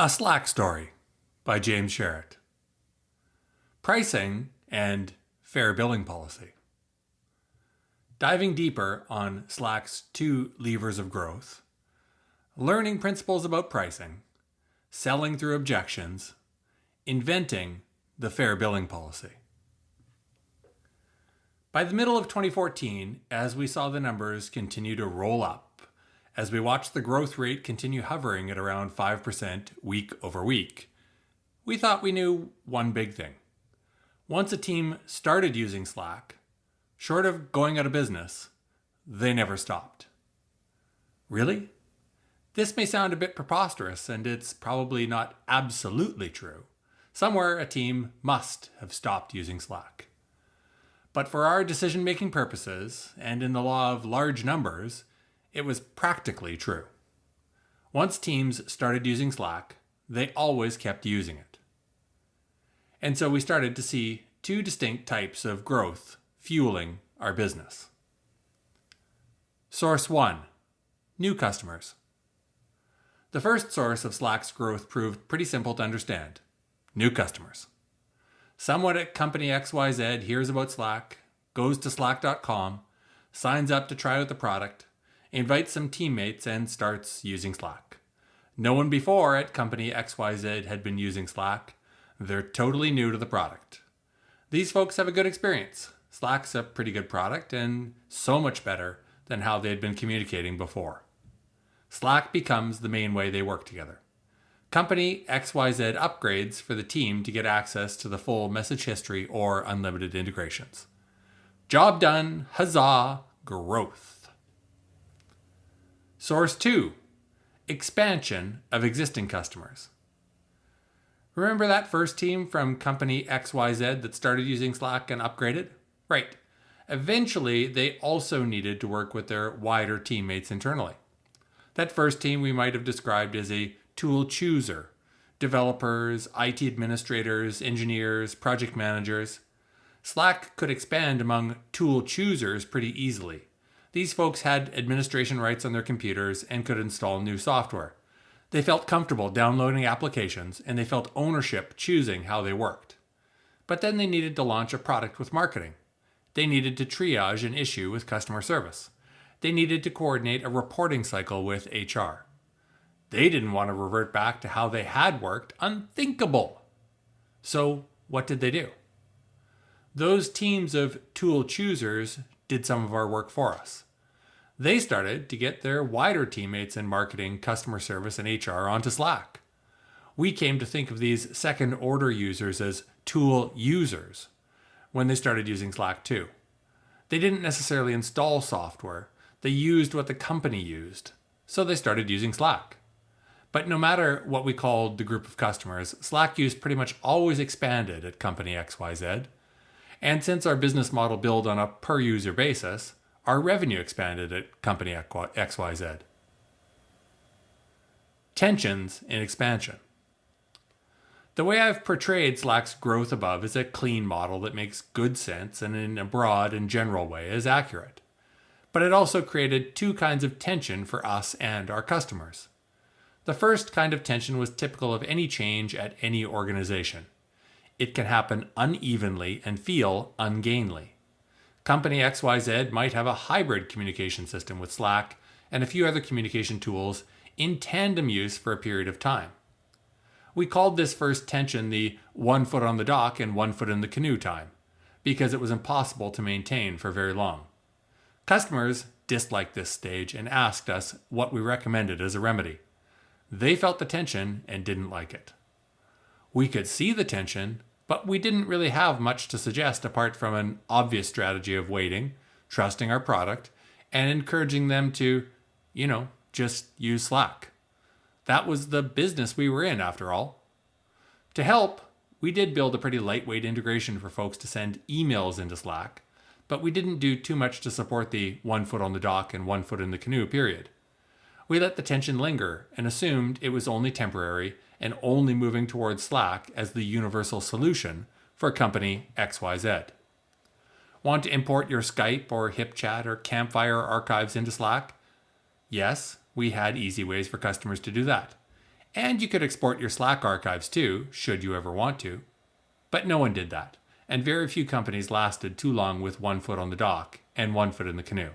A Slack Story by James Sherrett. Pricing and Fair Billing Policy. Diving deeper on Slack's 2 levers of growth, learning principles about pricing, selling through objections, inventing the fair billing policy. By the middle of 2014, as we saw the numbers continue to roll up, as we watched the growth rate continue hovering at around 5% week over week, we thought we knew one big thing. Once a team started using Slack, short of going out of business, they never stopped. Really? This may sound a bit preposterous, and it's probably not absolutely true. Somewhere a team must have stopped using Slack. But for our decision-making purposes, and in the law of large numbers, it was practically true. Once teams started using Slack, they always kept using it. And so we started to see 2 distinct types of growth fueling our business. Source 1. New customers. The first source of Slack's growth proved pretty simple to understand. New customers. Someone at company XYZ hears about Slack, goes to slack.com, signs up to try out the product, invites some teammates, and starts using Slack. No one before at company XYZ had been using Slack. They're totally new to the product. These folks have a good experience. Slack's a pretty good product and so much better than how they had been communicating before. Slack becomes the main way they work together. Company XYZ upgrades for the team to get access to the full message history or unlimited integrations. Job done, huzzah, growth. Source 2. Expansion of existing customers. Remember that first team from company XYZ that started using Slack and upgraded? Right. Eventually, they also needed to work with their wider teammates internally. That first team we might have described as a tool chooser. Developers, IT administrators, engineers, project managers. Slack could expand among tool choosers pretty easily. These folks had administration rights on their computers and could install new software. They felt comfortable downloading applications, and they felt ownership choosing how they worked. But then they needed to launch a product with marketing. They needed to triage an issue with customer service. They needed to coordinate a reporting cycle with HR. They didn't want to revert back to how they had worked. Unthinkable. So what did they do? Those teams of tool choosers did some of our work for us. They started to get their wider teammates in marketing, customer service, and HR onto Slack. We came to think of these second-order users as tool users when they started using Slack too. They didn't necessarily install software. They used what the company used, so they started using Slack. But no matter what we called the group of customers, Slack use pretty much always expanded at company XYZ. And since our business model built on a per-user basis, our revenue expanded at company XYZ. Tensions in expansion. The way I've portrayed Slack's growth above is a clean model that makes good sense and in a broad and general way is accurate. But it also created 2 kinds of tension for us and our customers. The first kind of tension was typical of any change at any organization. It can happen unevenly and feel ungainly. Company XYZ might have a hybrid communication system with Slack and a few other communication tools in tandem use for a period of time. We called this first tension the 1 foot on the dock and 1 foot in the canoe time, because it was impossible to maintain for very long. Customers disliked this stage and asked us what we recommended as a remedy. They felt the tension and didn't like it. We could see the tension, but we didn't really have much to suggest apart from an obvious strategy of waiting, trusting our product, and encouraging them to, just use Slack. That was the business we were in, after all. To help, we did build a pretty lightweight integration for folks to send emails into Slack, but we didn't do too much to support the 1 foot on the dock and 1 foot in the canoe period. We let the tension linger and assumed it was only temporary and only moving towards Slack as the universal solution for company XYZ. Want to import your Skype or HipChat or Campfire archives into Slack? Yes, we had easy ways for customers to do that. And you could export your Slack archives too, should you ever want to. But no one did that, and very few companies lasted too long with one foot on the dock and one foot in the canoe.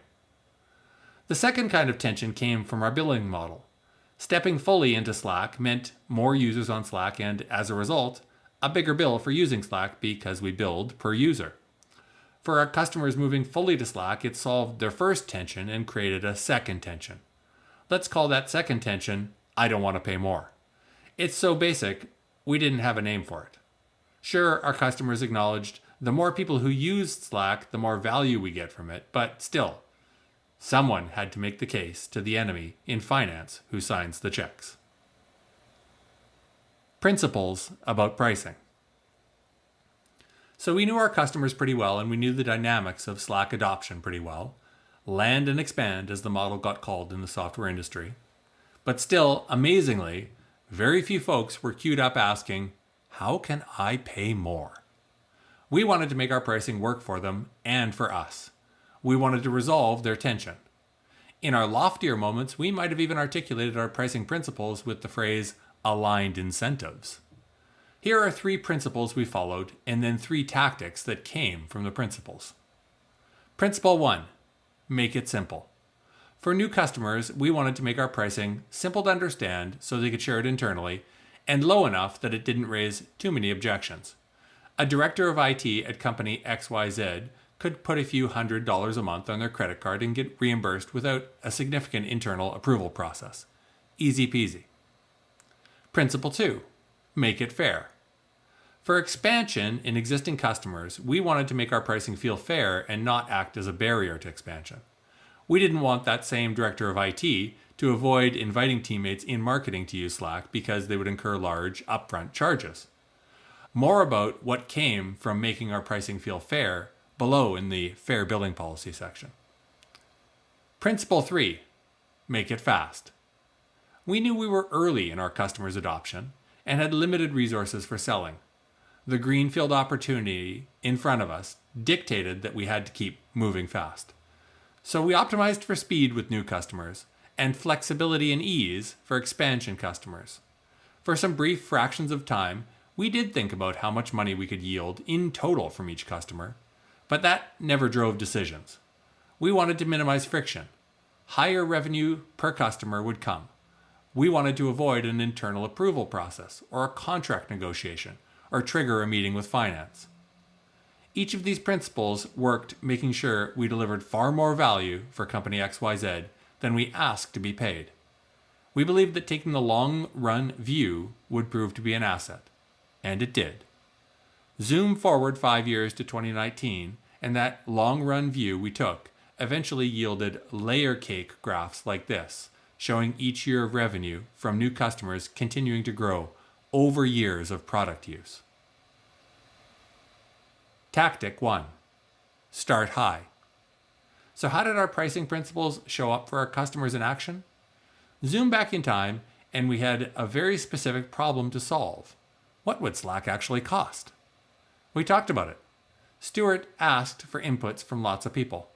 The second kind of tension came from our billing model. Stepping fully into Slack meant more users on Slack and, as a result, a bigger bill for using Slack because we billed per user. For our customers moving fully to Slack, it solved their first tension and created a second tension. Let's call that second tension, I don't want to pay more. It's so basic, we didn't have a name for it. Sure, our customers acknowledged the more people who used Slack, the more value we get from it, but still, someone had to make the case to the enemy in finance who signs the checks. Principles about pricing. So we knew our customers pretty well, and we knew the dynamics of Slack adoption pretty well. Land and expand, as the model got called in the software industry. But still, amazingly, very few folks were queued up asking, how can I pay more? We wanted to make our pricing work for them and for us. We wanted to resolve their tension. In our loftier moments, we might have even articulated our pricing principles with the phrase aligned incentives. Here are 3 principles we followed, and then 3 tactics that came from the principles. Principle 1, make it simple. For new customers, we wanted to make our pricing simple to understand so they could share it internally, and low enough that it didn't raise too many objections. A director of IT at company XYZ could put a few $100s a month on their credit card and get reimbursed without a significant internal approval process. Easy peasy. Principle 2, make it fair. For expansion in existing customers, we wanted to make our pricing feel fair and not act as a barrier to expansion. We didn't want that same director of IT to avoid inviting teammates in marketing to use Slack because they would incur large upfront charges. More about what came from making our pricing feel fair below in the fair billing policy section. Principle 3, make it fast. We knew we were early in our customers' adoption and had limited resources for selling. The greenfield opportunity in front of us dictated that we had to keep moving fast. So we optimized for speed with new customers and flexibility and ease for expansion customers. For some brief fractions of time, we did think about how much money we could yield in total from each customer, but that never drove decisions. We wanted to minimize friction. Higher revenue per customer would come. We wanted to avoid an internal approval process or a contract negotiation or trigger a meeting with finance. Each of these principles worked making sure we delivered far more value for company XYZ than we asked to be paid. We believed that taking the long-run view would prove to be an asset, and it did. Zoom forward 5 years to 2019, and that long-run view we took eventually yielded layer cake graphs like this, showing each year of revenue from new customers continuing to grow over years of product use. Tactic 1, start high. So how did our pricing principles show up for our customers in action? Zoom back in time, and we had a very specific problem to solve. What would Slack actually cost? We talked about it. Stuart asked for inputs from lots of people.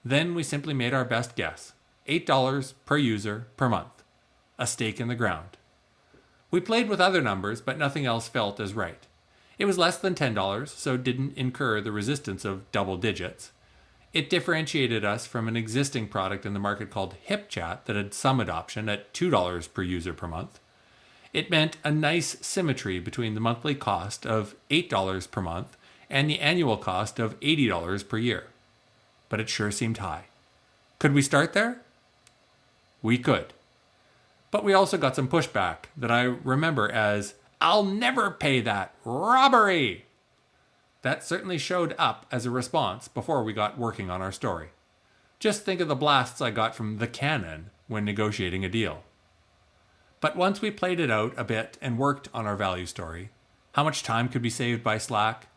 Then we simply made our best guess, $8 per user per month, a stake in the ground. We played with other numbers, but nothing else felt as right. It was less than $10, so didn't incur the resistance of double digits. It differentiated us from an existing product in the market called HipChat that had some adoption at $2 per user per month. It meant a nice symmetry between the monthly cost of $8 per month and the annual cost of $80 per year. But it sure seemed high. Could we start there? We could. But we also got some pushback that I remember as, "I'll never pay that. Robbery!" That certainly showed up as a response before we got working on our story. Just think of the blasts I got from the cannon when negotiating a deal. But once we played it out a bit and worked on our value story, how much time could be saved by Slack,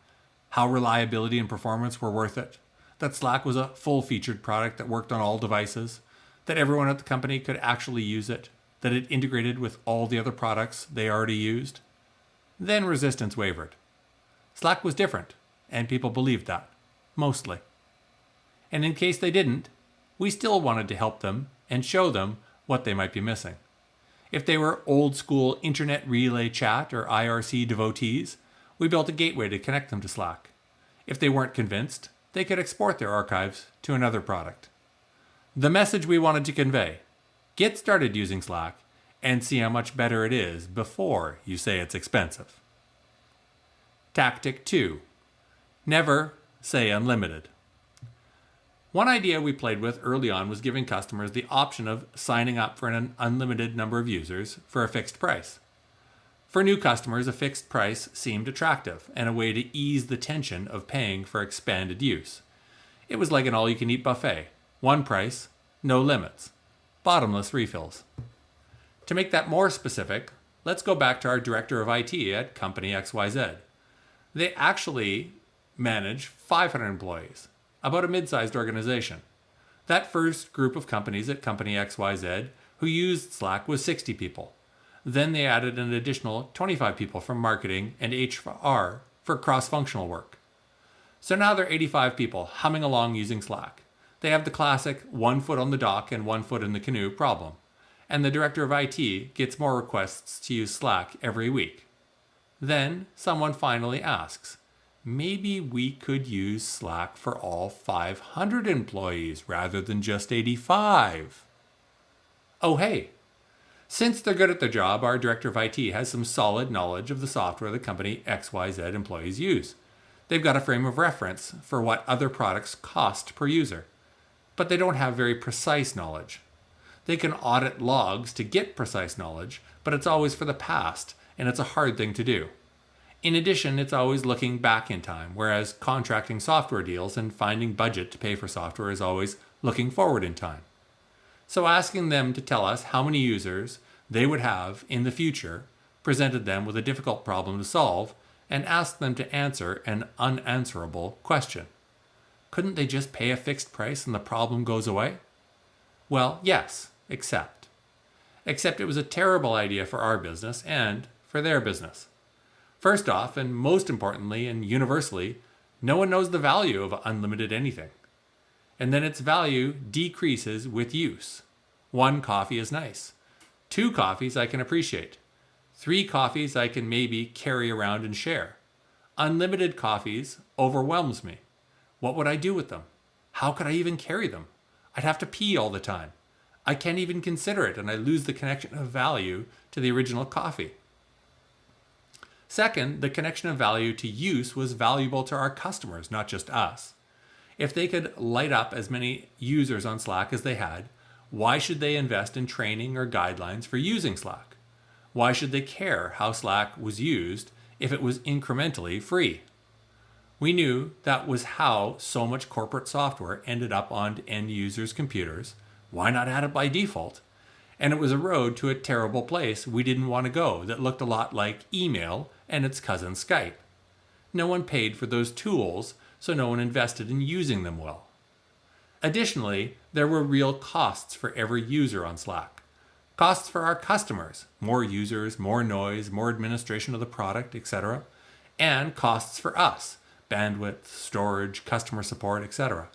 how reliability and performance were worth it, that Slack was a full-featured product that worked on all devices, that everyone at the company could actually use it, that it integrated with all the other products they already used, then resistance wavered. Slack was different, and people believed that, mostly. And in case they didn't, we still wanted to help them and show them what they might be missing. If they were old school Internet Relay Chat or IRC devotees, we built a gateway to connect them to Slack. If they weren't convinced, they could export their archives to another product. The message we wanted to convey: get started using Slack and see how much better it is before you say it's expensive. Tactic 2. Never say unlimited. One idea we played with early on was giving customers the option of signing up for an unlimited number of users for a fixed price. For new customers, a fixed price seemed attractive and a way to ease the tension of paying for expanded use. It was like an all-you-can-eat buffet. One price, no limits. Bottomless refills. To make that more specific, let's go back to our director of IT at Company XYZ. They actually manage 500 employees, about a mid-sized organization. That first group of companies at Company XYZ who used Slack was 60 people. Then they added an additional 25 people from marketing and HR for cross-functional work. So now they're 85 people humming along using Slack. They have the classic one foot on the dock and one foot in the canoe problem. And the director of IT gets more requests to use Slack every week. Then someone finally asks, maybe we could use Slack for all 500 employees rather than just 85. Oh, hey. Since they're good at their job, our director of IT has some solid knowledge of the software the company XYZ employees use. They've got a frame of reference for what other products cost per user. But they don't have very precise knowledge. They can audit logs to get precise knowledge, but it's always for the past, and it's a hard thing to do. In addition, it's always looking back in time, whereas contracting software deals and finding budget to pay for software is always looking forward in time. So asking them to tell us how many users they would have in the future presented them with a difficult problem to solve and asked them to answer an unanswerable question. Couldn't they just pay a fixed price and the problem goes away? Well, yes, except it was a terrible idea for our business and for their business. First off, and most importantly and universally, no one knows the value of unlimited anything. And then its value decreases with use. 1 coffee is nice. 2 coffees I can appreciate. 3 coffees I can maybe carry around and share. Unlimited coffees overwhelms me. What would I do with them? How could I even carry them? I'd have to pee all the time. I can't even consider it, and I lose the connection of value to the original coffee. Second, the connection of value to use was valuable to our customers, not just us. If they could light up as many users on Slack as they had, why should they invest in training or guidelines for using Slack? Why should they care how Slack was used if it was incrementally free? We knew that was how so much corporate software ended up on end users' computers. Why not add it by default? And it was a road to a terrible place we didn't want to go that looked a lot like email and its cousin Skype. No one paid for those tools, so no one invested in using them well. Additionally, there were real costs for every user on Slack. Costs for our customers, more users, more noise, more administration of the product, etc. And costs for us, bandwidth, storage, customer support, etc.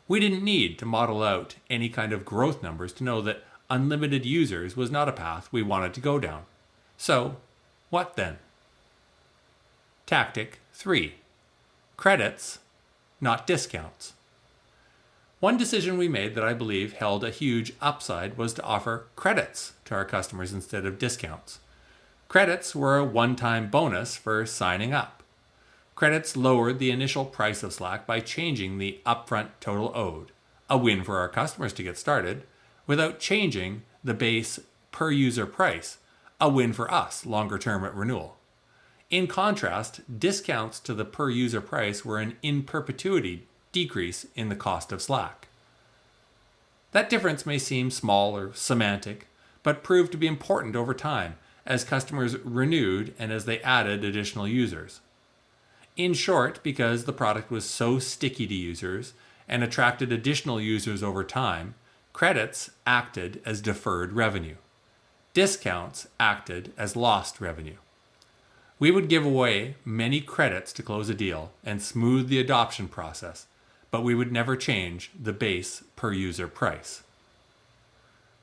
We didn't need to model out any kind of growth numbers to know that unlimited users was not a path we wanted to go down. So, what then? Tactic 3. Credits, not discounts. One decision we made that I believe held a huge upside was to offer credits to our customers instead of discounts. Credits were a one-time bonus for signing up. Credits lowered the initial price of Slack by changing the upfront total owed, a win for our customers to get started, without changing the base per user price, a win for us longer term at renewal. In contrast, discounts to the per user price were an in perpetuity decrease in the cost of Slack. That difference may seem small or semantic, but proved to be important over time as customers renewed and as they added additional users. In short, because the product was so sticky to users and attracted additional users over time, credits acted as deferred revenue. Discounts acted as lost revenue. We would give away many credits to close a deal and smooth the adoption process, but we would never change the base per user price.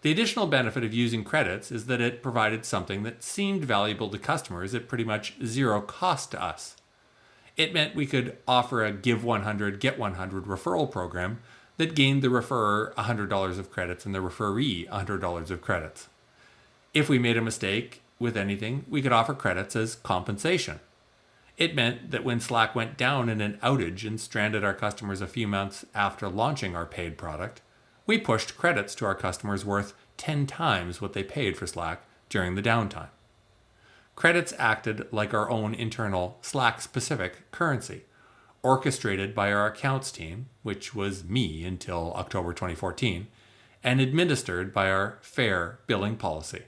The additional benefit of using credits is that it provided something that seemed valuable to customers at pretty much zero cost to us. It meant we could offer a give 100, get 100 referral program that gained the referrer $100 of credits and the referee $100 of credits. If we made a mistake with anything, we could offer credits as compensation. It meant that when Slack went down in an outage and stranded our customers a few months after launching our paid product, we pushed credits to our customers worth 10 times what they paid for Slack during the downtime. Credits acted like our own internal Slack-specific currency, orchestrated by our accounts team, which was me until October 2014, and administered by our fair billing policy.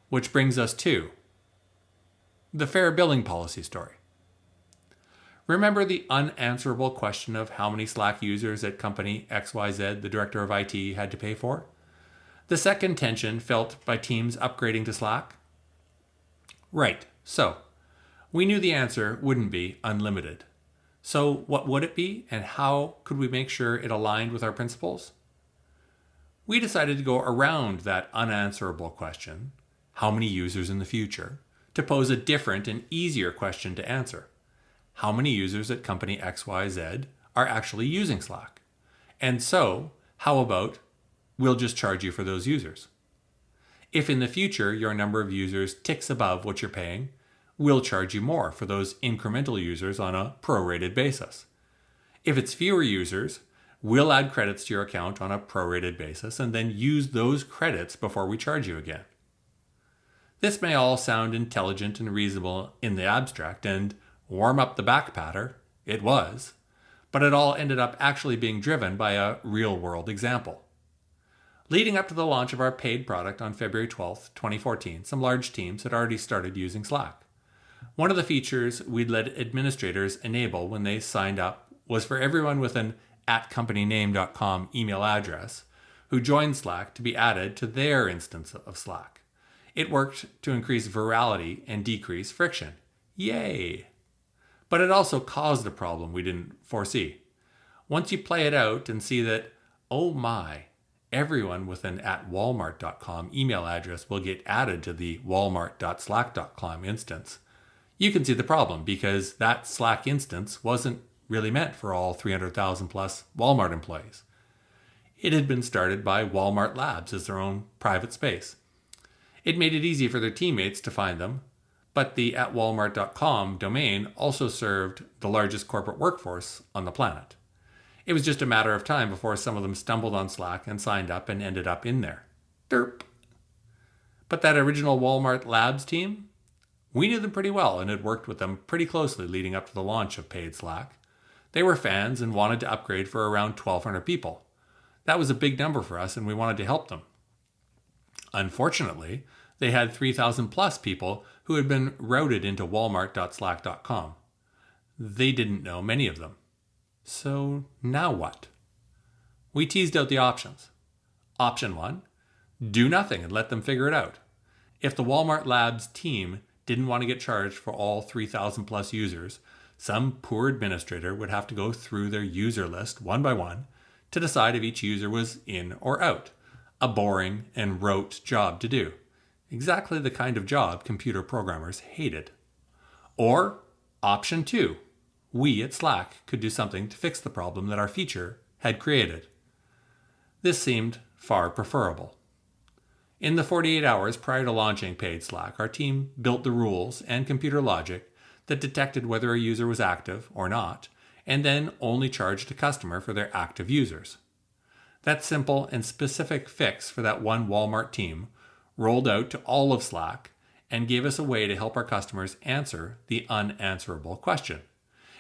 Which brings us to the fair billing policy story. Remember the unanswerable question of how many Slack users at company XYZ the director of IT had to pay for? The second tension felt by teams upgrading to Slack? Right, so we knew the answer wouldn't be unlimited. So what would it be, and how could we make sure it aligned with our principles? We decided to go around that unanswerable question, how many users in the future, to pose a different and easier question to answer. How many users at company XYZ are actually using Slack? And so, how about we'll just charge you for those users? If in the future your number of users ticks above what you're paying, we'll charge you more for those incremental users on a prorated basis. If it's fewer users, we'll add credits to your account on a prorated basis and then use those credits before we charge you again. This may all sound intelligent and reasonable in the abstract, and warm up the back patter, it was, but it all ended up actually being driven by a real-world example. Leading up to the launch of our paid product on February 12th, 2014, some large teams had already started using Slack. One of the features we'd let administrators enable when they signed up was for everyone with an @companyname.com email address who joined Slack to be added to their instance of Slack. It worked to increase virality and decrease friction. Yay! But it also caused a problem we didn't foresee. Once you play it out and see that, oh my, everyone with an @walmart.com email address will get added to the walmart.slack.com instance, you can see the problem because that Slack instance wasn't really meant for all 300,000 plus Walmart employees. It had been started by Walmart Labs as their own private space. It made it easy for their teammates to find them, but the @walmart.com domain also served the largest corporate workforce on the planet. It was just a matter of time before some of them stumbled on Slack and signed up and ended up in there. Derp. But that original Walmart Labs team, we knew them pretty well and had worked with them pretty closely leading up to the launch of paid Slack. They were fans and wanted to upgrade for around 1,200 people. That was a big number for us and we wanted to help them. Unfortunately, they had 3,000 plus people who had been routed into walmart.slack.com. They didn't know many of them. So now what? We teased out the options. Option 1, do nothing and let them figure it out. If the Walmart Labs team didn't want to get charged for all 3,000 plus users, some poor administrator would have to go through their user list one by one to decide if each user was in or out. A boring and rote job to do. Exactly the kind of job computer programmers hated. Or option 2, we at Slack could do something to fix the problem that our feature had created. This seemed far preferable. In the 48 hours prior to launching paid Slack, our team built the rules and computer logic that detected whether a user was active or not, and then only charged a customer for their active users. That simple and specific fix for that one Walmart team rolled out to all of Slack and gave us a way to help our customers answer the unanswerable question.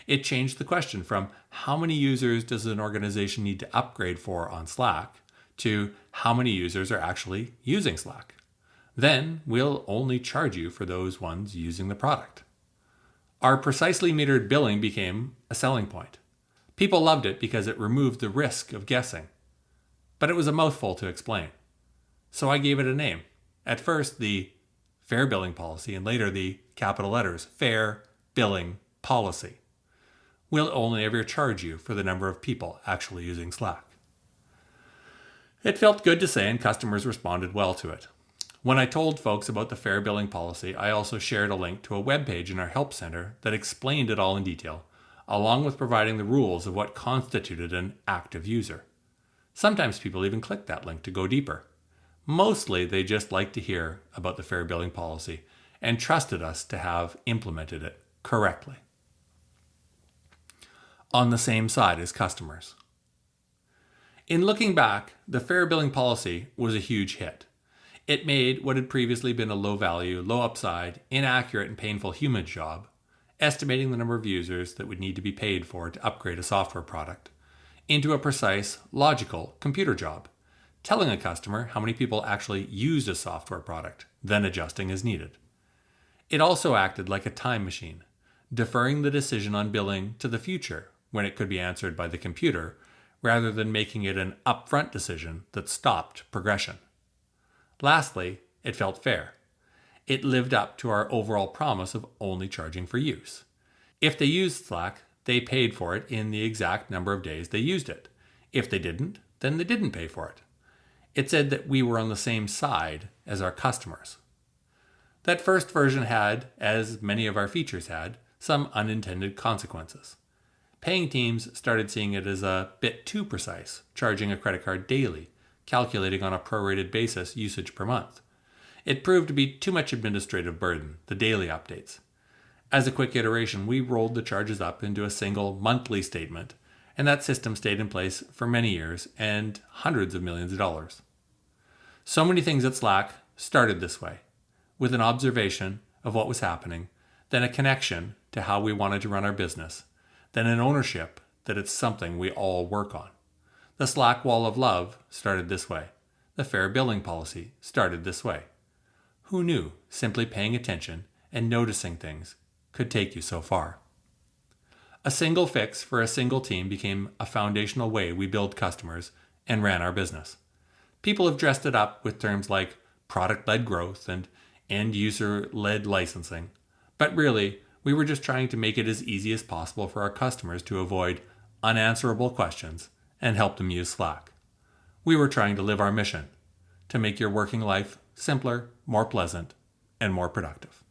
It changed the question from how many users does an organization need to upgrade for on Slack to how many users are actually using Slack. Then we'll only charge you for those ones using the product. Our precisely metered billing became a selling point. People loved it because it removed the risk of guessing. But it was a mouthful to explain. So I gave it a name. At first, the Fair Billing Policy, and later the capital letters, Fair Billing Policy. We'll only ever charge you for the number of people actually using Slack. It felt good to say, and customers responded well to it. When I told folks about the fair billing policy, I also shared a link to a webpage in our help center that explained it all in detail, along with providing the rules of what constituted an active user. Sometimes people even click that link to go deeper. Mostly, they just liked to hear about the fair billing policy and trusted us to have implemented it correctly. On the same side as customers. In looking back, the fair billing policy was a huge hit. It made what had previously been a low value, low upside, inaccurate and painful human job, estimating the number of users that would need to be paid for to upgrade a software product, into a precise, logical computer job, telling a customer how many people actually used a software product, then adjusting as needed. It also acted like a time machine, deferring the decision on billing to the future when it could be answered by the computer, rather than making it an upfront decision that stopped progression. Lastly, it felt fair. It lived up to our overall promise of only charging for use. If they used Slack, they paid for it in the exact number of days they used it. If they didn't, then they didn't pay for it. It said that we were on the same side as our customers. That first version had, as many of our features had, some unintended consequences. Paying teams started seeing it as a bit too precise, charging a credit card daily, calculating on a prorated basis usage per month. It proved to be too much administrative burden, the daily updates. As a quick iteration, we rolled the charges up into a single monthly statement, and that system stayed in place for many years and hundreds of millions of dollars. So many things at Slack started this way, with an observation of what was happening, then a connection to how we wanted to run our business, then an ownership that it's something we all work on. The Slack wall of love started this way. The fair billing policy started this way. Who knew simply paying attention and noticing things could take you so far? A single fix for a single team became a foundational way we build customers and ran our business. People have dressed it up with terms like product-led growth and end-user-led licensing. But really, we were just trying to make it as easy as possible for our customers to avoid unanswerable questions and help them use Slack. We were trying to live our mission, to make your working life simpler, more pleasant, and more productive.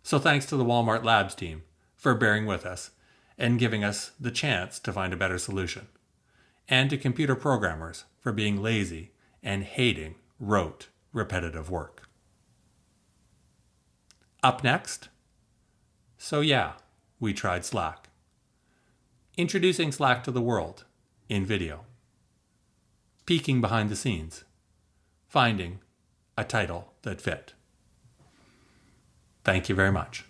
So thanks to the Walmart Labs team for bearing with us and giving us the chance to find a better solution. And to computer programmers for being lazy and hating rote, repetitive work. Up next, so yeah, we tried Slack. Introducing Slack to the world in video. Peeking behind the scenes. Finding a title that fit. Thank you very much.